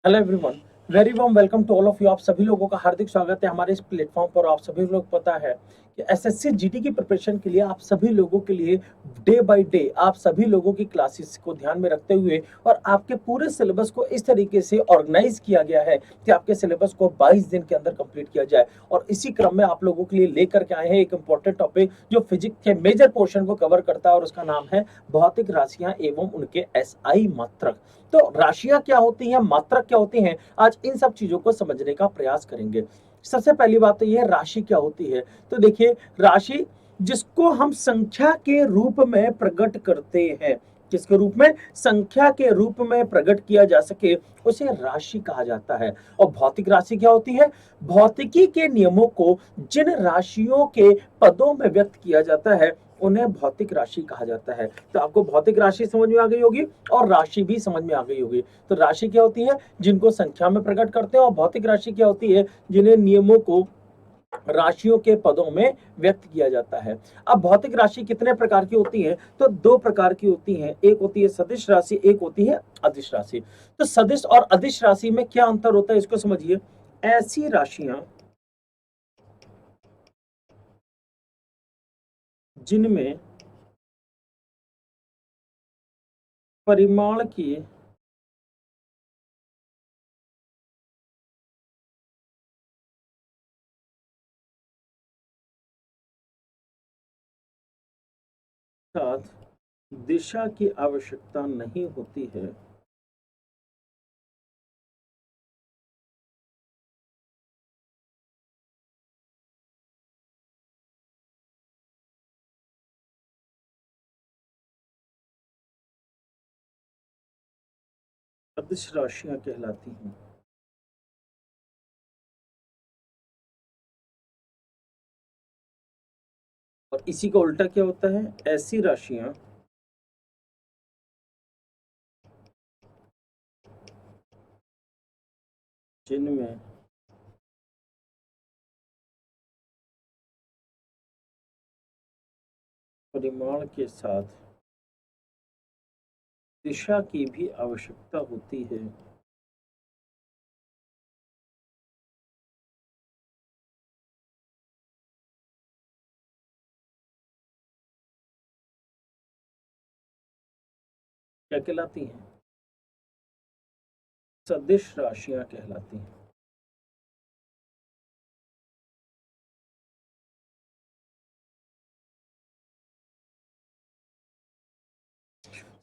Hello everyone, very warm welcome to all of you. आप सभी लोगों का हार्दिक स्वागत है हमारे इस प्लेटफॉर्म पर। आप सभी लोग पता है कि एसएससी जीडी की प्रिपरेशन के लिए आप सभी लोगों के लिए डे बाय डे आप सभी लोगों की क्लासेस को ध्यान में रखते हुए और आपके पूरे सिलेबस को इस तरीके से ऑर्गेनाइज किया गया है कि आपके सिलेबस को 22 दिन के अंदर कंप्लीट किया जाए। और इसी क्रम में आप लोगों के लिए लेकर के आए हैं एक इंपॉर्टेंट टॉपिक जो फिजिक्स के मेजर पोर्शन को कवर करता है और उसका नाम है भौतिक राशियां एवं उनके एसआई मात्रक। तो राशियां क्या होती हैं, मात्रक क्या होती हैं, आज इन सब चीजों को समझने का प्रयास करेंगे। सबसे पहली बात तो ये राशि क्या होती है। तो देखिए, राशि जिसको हम संख्या के रूप में प्रकट करते हैं, किसके रूप में, संख्या के रूप में प्रकट किया जा सके, उसे राशि कहा जाता है। और भौतिक राशि क्या होती है, भौतिकी के नियमों को जिन राशियों के पदों में व्यक्त किया जाता है उन्हें भौतिक राशि कहा जाता है। तो आपको भौतिक राशि समझ में आ गई होगी और राशि भी समझ में आ गई होगी। तो राशि क्या होती है, जिनको संख्या में प्रकट करते हैं, और भौतिक राशि क्या होती है, जिन्हें नियमों को राशियों के पदों में व्यक्त किया जाता है। अब भौतिक राशि कितने प्रकार की होती है, तो दो प्रकार की होती है। एक होती है सदिश राशि, एक होती है अदिश राशि। तो सदिश और अदिश राशि में क्या अंतर होता है, इसको समझिए। ऐसी राशियां जिनमें परिमाण की साथ दिशा की आवश्यकता नहीं होती है, अदिश राशियां कहलाती हैं। और इसी का उल्टा क्या होता है, ऐसी राशियां जिनमें परिमाण के साथ दिशा की भी आवश्यकता होती है। क्या कहलाती हैं, सदिश राशियां कहलाती हैं।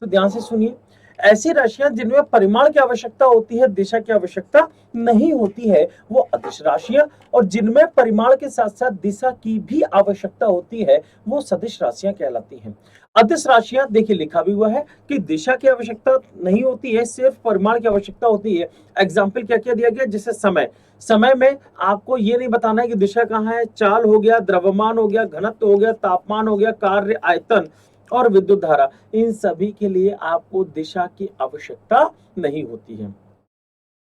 तो ध्यान से सुनिए, ऐसी राशियां जिनमें परिमाण की आवश्यकता होती है, दिशा की आवश्यकता नहीं होती है, वो अदिश राशियां। और जिनमें परिमाण के साथ साथ दिशा की भी आवश्यकता होती है, वो सदिश राशियां कहलाती हैं। अदिश राशियां देखिए लिखा भी हुआ है कि दिशा की आवश्यकता नहीं होती है, सिर्फ परिमाण की आवश्यकता होती है। एग्जाम्पल क्या क्या दिया गया, जैसे समय, समय में आपको ये नहीं बताना है कि दिशा कहाँ है, चाल हो गया, द्रव्यमान हो गया, घनत्व हो गया, तापमान हो गया, कार्य, आयतन और विद्युत धारा, इन सभी के लिए आपको दिशा की आवश्यकता नहीं होती है।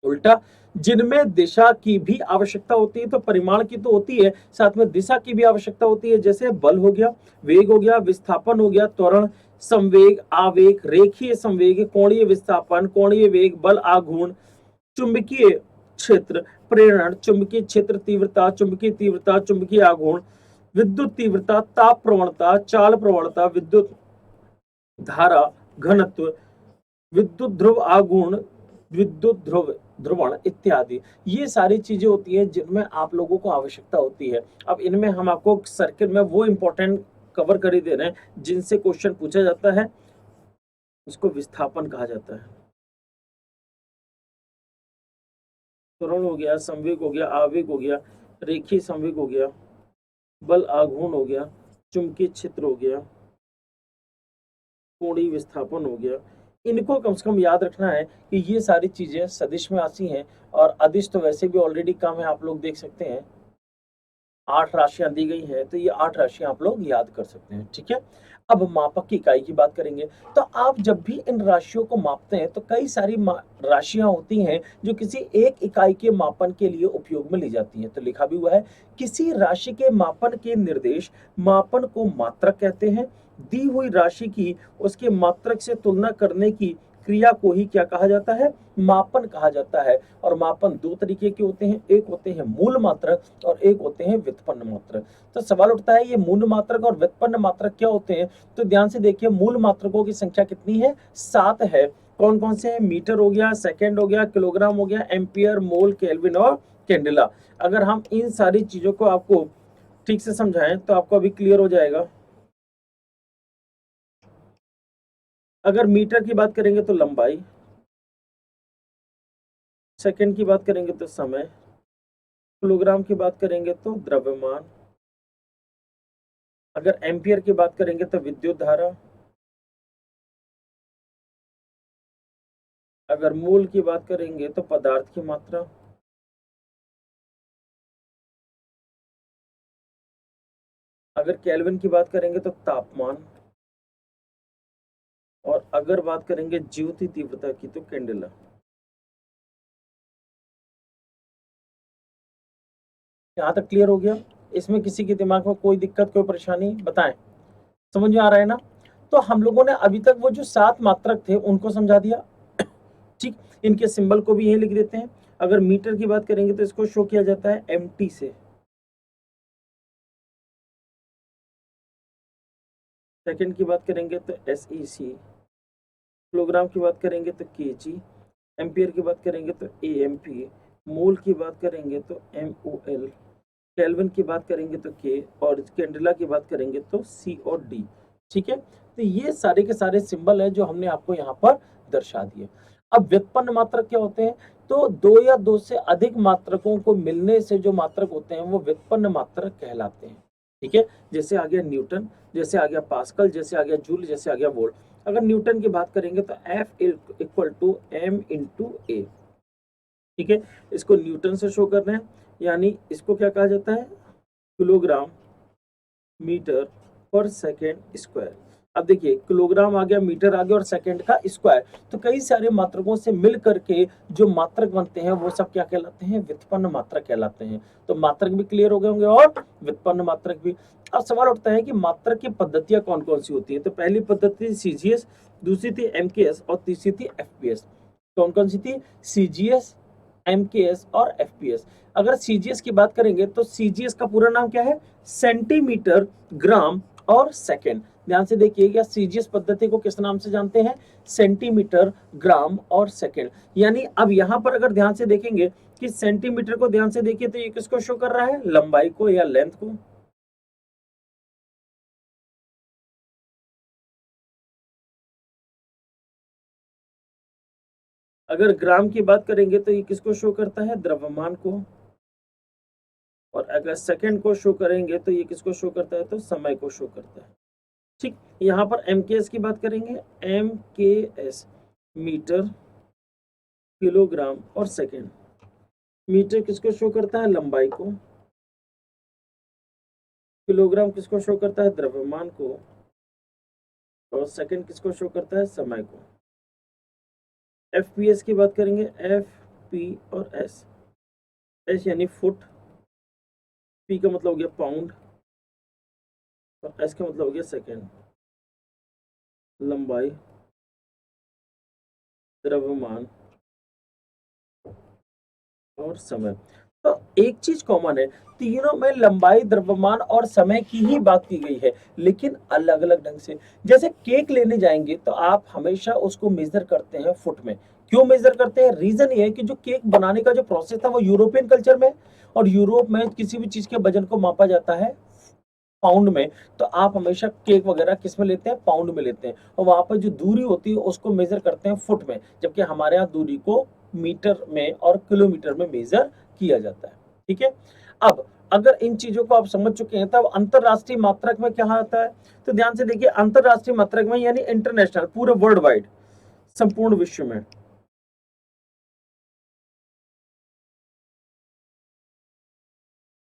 उल्टा, जिनमें दिशा की भी आवश्यकता होती है, तो परिमाण की तो होती है, साथ में दिशा की भी आवश्यकता होती है। जैसे बल हो गया, वेग हो गया, विस्थापन हो गया, त्वरण, संवेग, आवेग, रेखीय संवेग, कोणीय विस्थापन, कोणीय वेग, बल आघूर्ण, चुंबकीय क्षेत्र, प्रेरण, चुंबकीय क्षेत्र तीव्रता, चुंबकीय तीव्रता, चुंबकीय आघूर्ण, विद्युत तीव्रता, ताप प्रवणता, चाल प्रवणता, विद्युत धारा, घनत्व, विद्युत ध्रुव आघूर्ण, विद्युत ध्रुव ध्रुवण इत्यादि, ये सारी चीजें होती है जिनमें आप लोगों को आवश्यकता होती है। अब इनमें हम आपको सर्किल में वो इंपॉर्टेंट कवर कर ही दे रहे हैं जिनसे क्वेश्चन पूछा जाता है, उसको विस्थापन कहा जाता है। त्वरण हो गया, संवेग हो गया, आवेग हो गया, रेखीय संवेग हो गया, बल आघूर्ण हो गया, चुंबकीय क्षेत्र हो गया, कोणीय विस्थापन हो गया। इनको कम से कम याद रखना है कि ये सारी चीजें सदिश में आती हैं। और अदिश तो वैसे भी ऑलरेडी कम है, आप लोग देख सकते हैं 8 राशियां दी गई हैं, तो ये 8 राशियां आप लोग याद कर सकते हैं, ठीक है। अब मापक की इकाई की बात करेंगे। तो आप जब भी इन राशियों को मापते हैं तो कई सारी राशियां होती हैं जो किसी एक इकाई के मापन के लिए उपयोग में ली जाती हैं। तो लिखा भी हुआ है, किसी राशि के मापन के निर्देश मापन को मात्रक कहते हैं। दी हुई राशि की उसके मात्रक से तुलना करने की क्रिया को ही क्या कहा जाता है, मापन कहा जाता है। और मापन दो तरीके के होते हैं, एक होते हैं मूल मात्रक और एक होते हैं व्युत्पन्न मात्रक। तो सवाल उठता है ये मूल मात्रक और व्युत्पन्न मात्रक क्या होते हैं? तो ध्यान से देखिए, मूल मात्रकों की संख्या कितनी है, 7 है। कौन कौन से हैं? मीटर हो गया, सेकेंड हो गया, किलोग्राम हो गया, एम्पियर, मोल, केल्विन और कैंडेला। अगर हम इन सारी चीजों को आपको ठीक से समझाएं तो आपको अभी क्लियर हो जाएगा। अगर मीटर की बात करेंगे तो लंबाई, सेकंड की बात करेंगे तो समय, किलोग्राम की बात करेंगे तो द्रव्यमान, अगर एम्पियर की बात करेंगे तो विद्युत धारा, अगर मोल की बात करेंगे तो पदार्थ की मात्रा, अगर केल्विन की बात करेंगे तो तापमान, और अगर बात करेंगे ज्योति तीव्रता की तो कैंडेला। यहाँ तक क्लियर हो गया? इसमें किसी के दिमाग में कोई दिक्कत, कोई परेशानी बताएं? समझ में आ रहा है ना? तो हम लोगों ने अभी तक वो जो 7 मात्रक थे उनको समझा दिया। ठीक, इनके सिंबल को भी यही लिख देते हैं। अगर मीटर की बात करेंगे तो इसको शो किया जाता है MT से, सेकंड की बात करेंगे तो SEC, किलोग्राम की बात करेंगे तो kg, एम्पियर की बात करेंगे तो AMP, मोल की बात करेंगे तो MOL, केल्विन की बात करेंगे तो K, और कैंडेला की बात करेंगे तो C और D। ठीक है, तो ये सारे के सारे सिंबल है जो हमने आपको यहाँ पर दर्शा दिए। अब व्युत्पन्न मात्रक क्या होते हैं? तो दो या दो से अधिक मात्रकों को मिलने से जो मात्रक होते हैं वो व्युत्पन्न मात्रक कहलाते हैं। ठीक है, जैसे आ गया न्यूटन, जैसे आ गया पास्कल, जैसे आ गया जूल, जैसे आ गया वोल्ट। अगर न्यूटन की बात करेंगे तो F equal to M into A। ठीक है, इसको न्यूटन से शो कर रहे हैं, यानी इसको क्या कहा जाता है, किलोग्राम मीटर पर सेकेंड स्क्वायर। अब देखिए, किलोग्राम आ गया, मीटर आ गया और सेकेंड का स्क्वायर, तो कई सारे मात्रकों से मिल करके जो मात्रक बनते हैं वो सब क्या कहलाते हैं, व्युत्पन्न मात्रक कहलाते हैं। तो मात्रक भी क्लियर हो गए होंगे और व्युत्पन्न मात्रक भी। अब सवाल उठता है कि मात्रक की पद्धतियां कौन कौन सी होती है? तो पहली पद्धति CGS, दूसरी थी MKS और तीसरी थी FPS। कौन कौन सी थी? CGS, MKS और FPS। अगर CGS की बात करेंगे तो CGS का पूरा नाम क्या है? सेंटीमीटर, ग्राम और सेकेंड। ध्यान से देखिएगा, CGS पद्धति को किस नाम से जानते हैं? सेंटीमीटर, ग्राम और सेकेंड। यानी अब यहां पर अगर ध्यान से देखेंगे कि सेंटीमीटर को ध्यान से देखिए तो ये किसको शो कर रहा है? लंबाई को या लेंथ को। अगर ग्राम की बात करेंगे तो ये किसको शो करता है? द्रव्यमान को। और अगर सेकंड को शो करेंगे तो ये किसको शो करता है? तो समय को शो करता है। ठीक, यहाँ पर MKS की बात करेंगे, MKS मीटर, किलोग्राम और सेकंड। मीटर किसको शो करता है? लंबाई को। किलोग्राम किसको शो करता है? द्रव्यमान को। और सेकंड किसको शो करता है? समय को। FPS की बात करेंगे, FP और S यानी फुट, P का मतलब हो गया पाउंड और S का मतलब हो गया सेकेंड। लंबाई, द्रव्यमान और समय। तो एक चीज कॉमन है, तीनों में लंबाई, द्रव्यमान और समय की ही बात की गई है, लेकिन अलग अलग ढंग से। जैसे केक लेने जाएंगे तो आप हमेशा उसको मेजर करते हैं फुट में। क्यों मेजर करते हैं? रीजन ये है कि जो केक बनाने का जो प्रोसेस था वो यूरोपियन कल्चर में, और यूरोप में किसी भी चीज के वजन को मापा जाता है पाउंड में। तो आप हमेशा केक वगैरह किस में लेते हैं? पाउंड में लेते हैं। और वहां पर जो दूरी होती है उसको मेजर करते हैं फुट में, जबकि हमारे यहाँ दूरी को मीटर में और किलोमीटर में मेजर किया जाता है। ठीक है, अब अगर इन चीजों को आप समझ चुके हैं तब अंतरराष्ट्रीय मात्रक में क्या आता है? तो ध्यान से देखिए, अंतरराष्ट्रीय मात्रक में यानी इंटरनेशनल, पूरे वर्ल्ड वाइड, संपूर्ण विश्व में।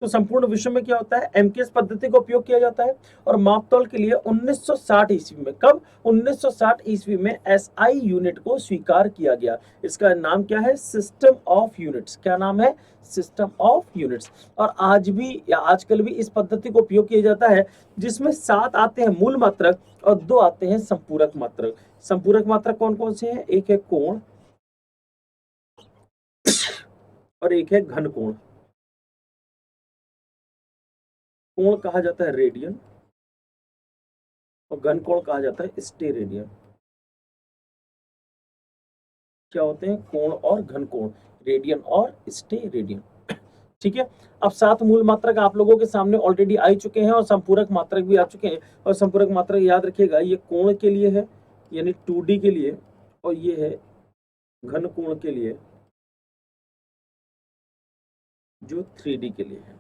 तो संपूर्ण विश्व में क्या होता है? MKS पद्धति का उपयोग किया जाता है। और मापतौल के लिए 1960 ईस्वी में, कब? 1960 ईस्वी में SI यूनिट को स्वीकार किया गया। इसका नाम क्या है? System of units. क्या नाम है? System of units. और आज भी या आजकल भी इस पद्धति को उपयोग किया जाता है, जिसमें 7 आते हैं मूल मात्रक और 2 आते हैं संपूरक मात्रक। संपूरक मात्रक कौन कौन से हैं? एक है कोण और एक है घन कोण। कोण कहा जाता है रेडियन और घन कोण कहा जाता है स्टेरेडियन। क्या होते हैं? कोण और घन कोण, रेडियन और स्टेरेडियन। ठीक है। अब 7 मूल मात्रक आप लोगों के सामने ऑलरेडी आ चुके हैं और संपूरक मात्रक भी आ चुके हैं। और संपूरक मात्रक याद रखिएगा, ये कोण के लिए है यानी 2D के लिए, और ये है घन कोण के लिए जो 3D के लिए है।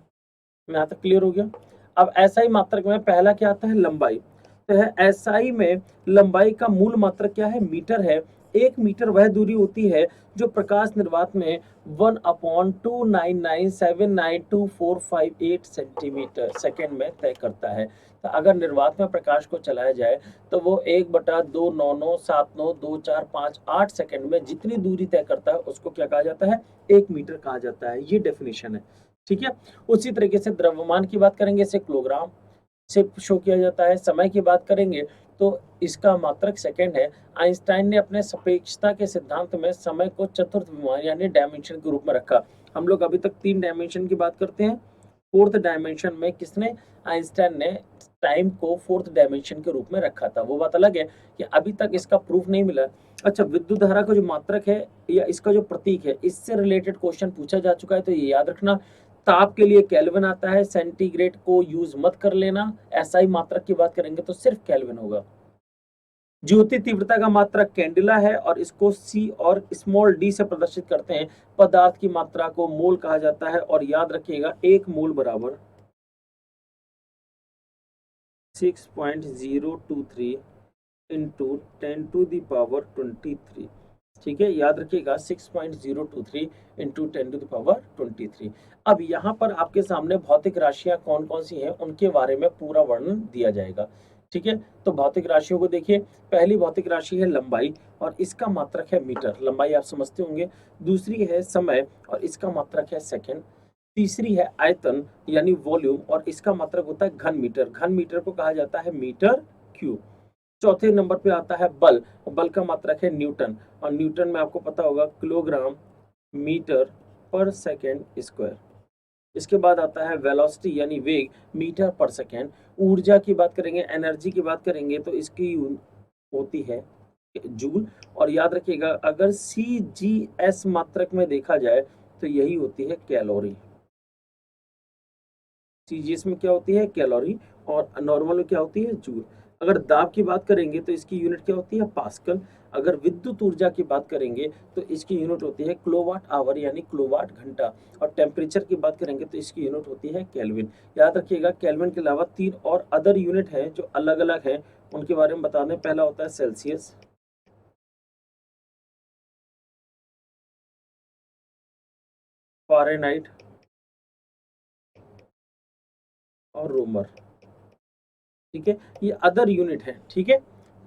यहाँ तक क्लियर हो गया? अब एसआई मात्रक में पहला क्या आता है? लंबाई। तो है एसआई में लंबाई का मूल मात्रक क्या है? मीटर है। 1 मीटर वह दूरी होती है जो प्रकाश निर्वात में 1/299792458 सेंटीमीटर सेकेंड में तय करता है। तो अगर निर्वात में प्रकाश को चलाया जाए तो वो 1/299792458 सेकेंड में जितनी दूरी तय करता है उसको क्या कहा जाता है? 1 मीटर कहा जाता है। ये डेफिनेशन है। ठीक है। उसी तरीके से द्रव्यमान की बात करेंगे, इसे किलोग्राम से शो किया जाता है। समय की बात करेंगे तो इसका मात्रक सेकंड है। आइंस्टाइन ने अपने सापेक्षता के सिद्धांत में समय को चतुर्थ विमान यानी डायमेंशन के रूप में रखा। हम लोग अभी तक 3 डायमेंशन की बात करते हैं। फोर्थ डायमेंशन में किसने? आइंस्टाइन ने टाइम को फोर्थ डायमेंशन के रूप में रखा था। वो बात अलग है कि अभी तक इसका प्रूफ नहीं मिला। अच्छा, विद्युत धारा का जो मात्रक है या इसका जो प्रतीक है, इससे रिलेटेड क्वेश्चन पूछा जा चुका है, तो ये याद रखना। ताप के लिए केल्विन आता है, सेंटीग्रेड को यूज मत कर लेना। एसआई मात्रक की बात करेंगे तो सिर्फ केल्विन होगा। ज्योति तीव्रता का मात्रक कैंडिला है और इसको सी और स्मॉल डी से प्रदर्शित करते हैं। पदार्थ की मात्रा को मोल कहा जाता है और याद रखिएगा 1 मोल बराबर 6.023 इंटू 10⁻23। ठीक है, याद रखिएगा 6.023 इंटू 10⁻23। अब यहाँ पर आपके सामने भौतिक राशियां कौन कौन सी हैं उनके बारे में पूरा वर्णन दिया जाएगा। ठीक है, तो भौतिक राशियों को देखिए। पहली भौतिक राशि है लंबाई और इसका मात्रक है मीटर, लंबाई आप समझते होंगे। दूसरी है समय और इसका मात्रक है सेकंड। तीसरी है आयतन यानी वॉल्यूम और इसका मात्रक होता है घन मीटर। घन मीटर को कहा जाता है मीटर क्यूब। चौथे नंबर पे आता है बल। बल का मात्रक है न्यूटन और न्यूटन में आपको पता होगा किलोग्राम मीटर पर सेकेंड स्क्वायर। इसके बाद आता है वेलोसिटी यानी वेग, मीटर पर सेकेंड। ऊर्जा की बात करेंगे, एनर्जी की बात करेंगे तो इसकी होती है जूल। और याद रखिएगा अगर CGS मात्रक में देखा जाए तो यही होती है कैलोरी। CGS में क्या होती है? कैलोरी। और नॉर्मल में क्या होती है? जूल। अगर दाब की बात करेंगे तो इसकी यूनिट क्या होती है? पास्कल। अगर विद्युत ऊर्जा की बात करेंगे तो इसकी यूनिट होती है किलोवाट आवर यानी किलोवाट घंटा। और टेम्परेचर की बात करेंगे तो इसकी यूनिट होती है केल्विन। याद रखिएगा केल्विन के अलावा 3 और अदर यूनिट हैं जो अलग अलग हैं, उनके बारे में बता दें। पहला होता है सेल्सियस, फ़ारेनहाइट और रोमर। ठीक है, ये अदर यूनिट है। ठीक है,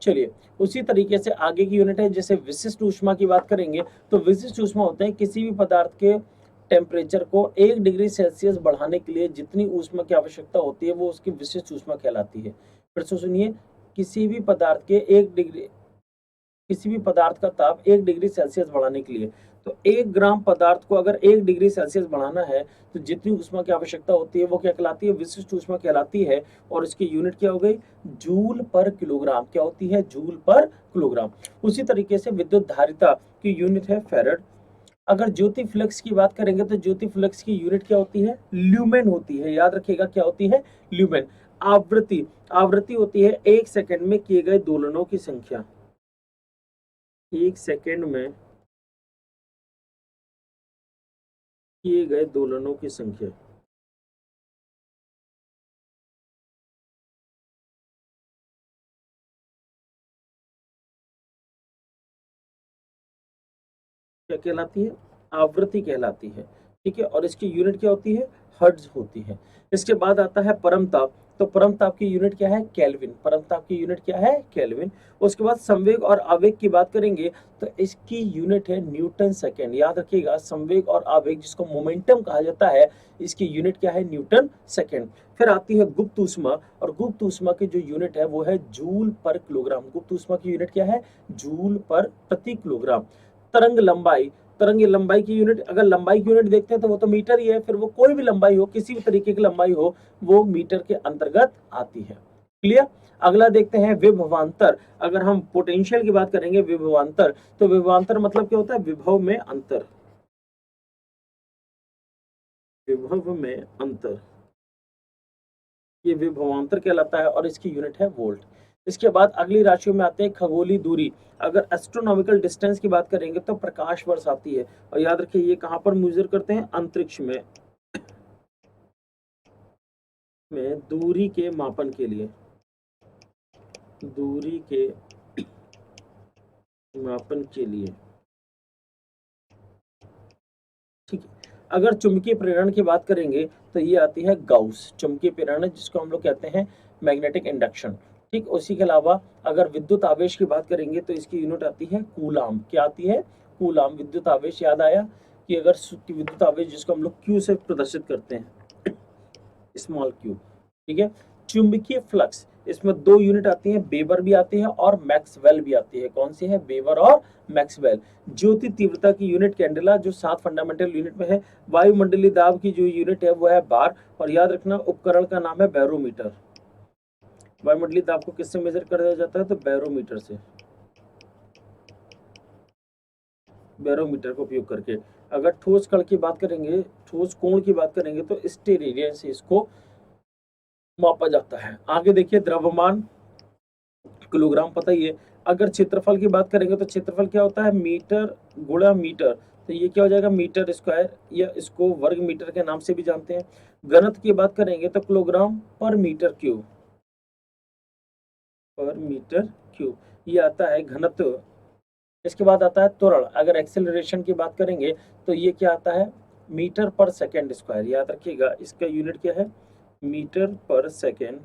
चलिए उसी तरीके से आगे की यूनिट है। जैसे विशिष्ट ऊष्मा की बात करेंगे तो विशिष्ट ऊष्मा होता है किसी भी पदार्थ के टेम्परेचर को 1 डिग्री सेल्सियस बढ़ाने के लिए जितनी ऊष्मा की आवश्यकता होती है वो उसकी विशिष्ट ऊष्मा कहलाती है। फिर से सुनिए, किसी भी पदार्थ के 1 डिग्री किसी भी पदार्थ का ताप 1 डिग्री सेल्सियस बढ़ाने के लिए, तो 1 ग्राम पदार्थ को अगर 1 डिग्री सेल्सियस बढ़ाना है तो जितनी ऊष्मा की आवश्यकता होती है वो क्या कहलाती है? विशिष्ट ऊष्मा कहलाती है। और इसकी यूनिट क्या हो गई? जूल पर किलोग्राम। क्या होती है? जूल पर किलोग्राम। उसी तरीके से विद्युत धारिता की यूनिट है फैराड। अगर ज्योति फ्लक्स की बात करेंगे तो ज्योति फ्लक्स की यूनिट क्या होती है? ल्यूमेन होती है। याद रखिएगा क्या होती है? ल्यूमेन। आवृत्ति, आवृत्ति होती है 1 सेकंड में किए गए दोलनों की संख्या। 1 सेकंड में किए गए दोलनों की संख्या। क्या कहलाती है? आवृत्ति कहलाती है। ठीक है, और इसकी यूनिट क्या होती है? हर्ट्ज होती है। इसके बाद आता है परम ताप। तो परमताप की यूनिट क्या है? केल्विन। परमताप की यूनिट क्या है? केल्विन। उसके बाद संवेग और आवेग की बात करेंगे तो इसकी यूनिट है न्यूटन सेकेंड। याद रखिएगा, संवेग और आवेग जिसको मोमेंटम कहा जाता है, इसकी यूनिट क्या है? Newton second. फिर आती है गुप्त ऊष्मा, और गुप्त ऊष्मा की जो यूनिट है वो है जूल पर किलोग्राम। गुप्त ऊष्मा की यूनिट क्या है? जूल पर प्रति किलोग्राम। तरंग लंबाई, तरंग लंबाई की यूनिट, अगर लंबाई की यूनिट देखते हैं तो वो तो मीटर ही है, फिर वो कोई भी लंबाई हो, किसी भी तरीके की लंबाई हो, वो मीटर के अंतर्गत आती है। क्लियर? अगला देखते हैं विभवांतर। अगर हम पोटेंशियल की बात करेंगे विभवांतर, तो विभवांतर मतलब क्या होता है? विभव में अंतर। विभव में अंतर, ये विभवांतर कहलाता है और इसकी यूनिट है वोल्ट। इसके बाद अगली राशियों में आते हैं खगोलीय दूरी। अगर एस्ट्रोनॉमिकल डिस्टेंस की बात करेंगे तो प्रकाश वर्ष आती है, और याद रखिए ये कहां पर मेजर करते हैं? अंतरिक्ष में दूरी के मापन के लिए, दूरी के मापन के लिए। ठीक है। अगर चुंबकीय प्रेरण की बात करेंगे तो ये आती है गाउस चुंबकीय प्रेरण, जिसको हम लोग कहते हैं मैग्नेटिक इंडक्शन। ठीक, उसी के अलावा अगर विद्युत आवेश की बात करेंगे तो इसकी यूनिट आती है कूलाम। क्या आती है? कूलाम। विद्युत आवेश याद आया कि अगर विद्युत आवेश जिसको हम लोग क्यू से प्रदर्शित करते हैं, स्मॉल क्यू। ठीक है। चुंबकीय फ्लक्स, इसमें दो यूनिट आती हैं, बेबर भी आती है और मैक्सवेल भी आती है। कौन सी है? बेबर और मैक्सवेल। ज्योति तीव्रता की यूनिट कैंडेला, जो 7 फंडामेंटल यूनिट में है। वायुमंडलीय दाब की जो यूनिट है वो है बार, और याद रखना उपकरण का नाम है बैरोमीटर। वायुमंडलीय दाब को किससे मेजर किया जाता है? तो बैरोमीटर से, बैरोमीटर का उपयोग करके। अगर ठोस कण की बात करेंगे, ठोस कोण की बात करेंगे तो स्टेरेडियन से इसको मापा जाता है। आगे देखिए द्रव्यमान, किलोग्राम पता ही है। अगर क्षेत्रफल की बात करेंगे तो क्षेत्रफल क्या होता है? मीटर गुणा मीटर, तो ये क्या हो जाएगा? मीटर स्क्वायर, या इसको वर्ग मीटर के नाम से भी जानते हैं। घनत्व की बात करेंगे तो किलोग्राम पर मीटर क्यूब, पर मीटर क्यूब ये आता है घनत्व। इसके बाद आता है त्वरण। अगर एक्सेलरेशन की बात करेंगे तो ये क्या आता है? मीटर पर सेकेंड स्क्वायर। याद रखिएगा इसका यूनिट क्या है? मीटर पर सेकेंड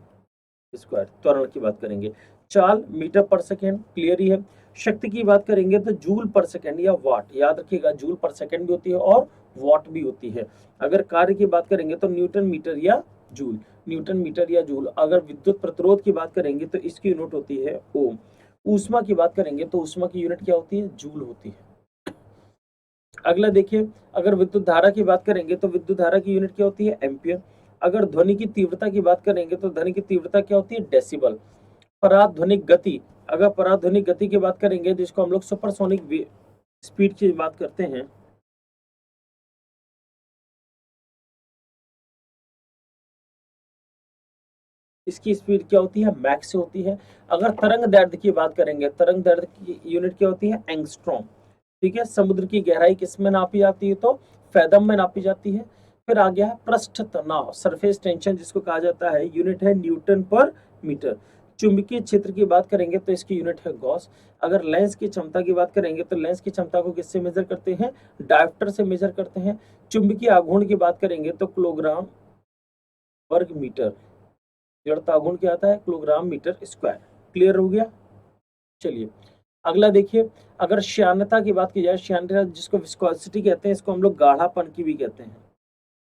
स्क्वायर। त्वरण की बात करेंगे। चाल मीटर पर सेकेंड, क्लियर ही है। शक्ति की बात करेंगे तो जूल पर सेकेंड या वाट। याद रखिएगा जूल पर सेकेंड भी होती है और वाट भी होती है। अगर कार्य की बात करेंगे तो न्यूटन मीटर या जूल, न्यूटन मीटर या जूल। अगर विद्युत प्रतिरोध की बात करेंगे तो इसकी यूनिट होती है ओम। ऊष्मा की बात करेंगे तो ऊष्मा की यूनिट क्या होती है? जूल होती है। अगला देखिए, अगर विद्युत धारा की बात करेंगे तो विद्युत धारा की यूनिट क्या होती है? एम्पियर। अगर ध्वनि की तीव्रता की बात करेंगे तो ध्वनि की तीव्रता क्या होती है? डेसिबल। पराध्वनिक गति, अगर पराध्वनिक गति की बात करेंगे जिसको हम लोग सुपरसोनिक स्पीड की बात करते हैं, इसकी स्पीड क्या होती है? मैक से होती है। अगर तरंग दैर्ध्य की बात करेंगे, तरंग दैर्ध्य की यूनिट क्या होती है? एंगस्ट्रॉम। ठीक है। समुद्र की गहराई किस में नापी जाती है? तो फैदम में नापी जाती है। फिर आ गया है पृष्ठ तनाव, सरफेस टेंशन जिसको कहा जाता है, यूनिट है न्यूटन पर मीटर। चुंबकीय क्षेत्र की बात करेंगे तो इसकी यूनिट है गॉस। अगर लेंस की क्षमता की बात करेंगे तो लेंस की क्षमता को किससे मेजर करते हैं? डायोप्टर से मेजर करते हैं। चुंबकीय आघूर्ण की बात करेंगे तो किलोग्राम वर्ग मीटर। जड़ता आघूर्ण क्या आता है? Kilogram metre square. क्लियर हो गया? चलिए अगला देखिए, अगर श्यानता की बात की जाए, श्यानता जिसको विस्कोसिटी कहते हैं, इसको हम लोग गाढ़ापन की भी कहते हैं।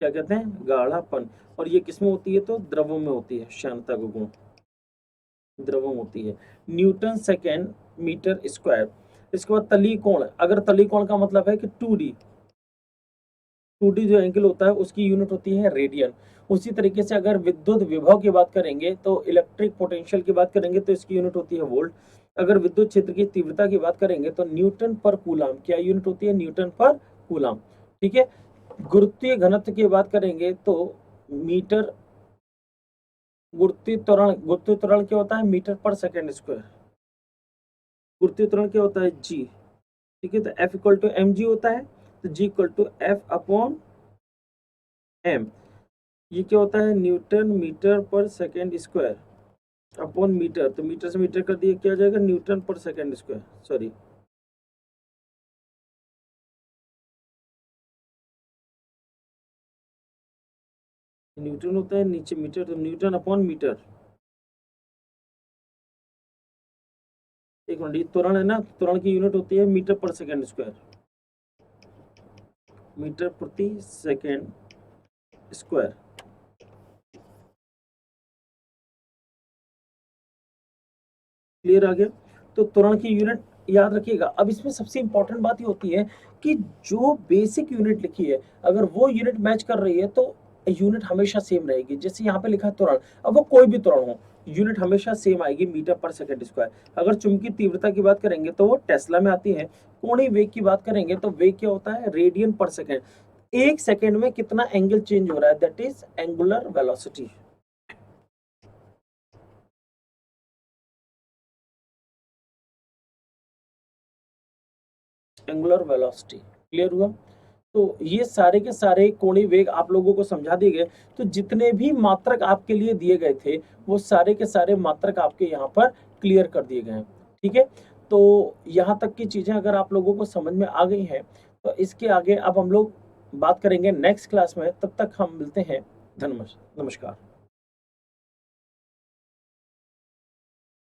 क्या कहते हैं? गाढ़ापन। और ये किसमें होती है? तो द्रवों में होती है। श्यानता को गुण द्रवों होती है। Newton second metre square. इसके बाद तली कोण, अगर तली कोण का मतलब है कि 2D, 2D जो एंगल होता है उसकी यूनिट होती है रेडियन। उसी तरीके से अगर विद्युत विभव की बात करेंगे तो इलेक्ट्रिक पोटेंशियल की बात करेंगे तो इसकी यूनिट होती है वोल्ट। अगर विद्युत क्षेत्र की तीव्रता की बात करेंगे तो न्यूटन पर कूलाम। क्या यूनिट होती है? न्यूटन पर कूलाम। ठीक है। गुरुत्वीय घनत्व की बात करेंगे तो मीटर, गुरुत्वीय त्वरण क्या होता है? मीटर पर सेकेंड स्क्वायर। गुरुत्वीय त्वरण क्या होता है? जी। ठीक है। तो F equal to M G होता है, तो G equal to F upon M. ये क्या होता है? न्यूटन मीटर पर सेकेंड स्क्वायर अपॉन मीटर, तो मीटर से मीटर कर दिए क्या आ जाएगा? न्यूटन पर सेकेंड स्क्वायर, सॉरी। न्यूटन होता है, नीचे मीटर, तो न्यूटन अपॉन मीटर। एक मिनट, ये त्वरण है ना, त्वरण की यूनिट होती है मीटर पर सेकंड स्क्वायर, मीटर प्रति सेकंड स्क्वायर। क्लियर आ गया? तो त्वरण की यूनिट याद रखिएगा। अब इसमें सबसे इंपॉर्टेंट बात ये होती है कि जो बेसिक यूनिट लिखी है, अगर वो यूनिट मैच कर रही है तो यूनिट हमेशा सेम रहेगी। जैसे यहाँ पे लिखा है त्वरण, अब वो कोई भी त्वरण हो, यूनिट हमेशा सेम आएगी, मीटर पर सेकंड स्क्वायर। अगर चुंबकीय तीव्रता की बात करेंगे तो वो टेस्ला में आती है। कोणीय वेग की बात करेंगे तो वेग क्या होता है, रेडियन पर सेकेंड। एक सेकेंड में कितना एंगल चेंज हो रहा है, that is angular velocity. Angular velocity clear हुआ? तो ये सारे के सारे कोणीय वेग आप लोगों को समझा दिए गए। तो जितने भी मात्रक आपके लिए दिए गए थे वो सारे के सारे मात्रक आपके यहाँ पर क्लियर कर दिए गए हैं। ठीक है, तो यहाँ तक की चीजें अगर आप लोगों को समझ में आ गई हैं तो इसके आगे अब हम लोग बात करेंगे नेक्स्ट क्लास में। तब तक हम मिलते हैं। नमस्कार।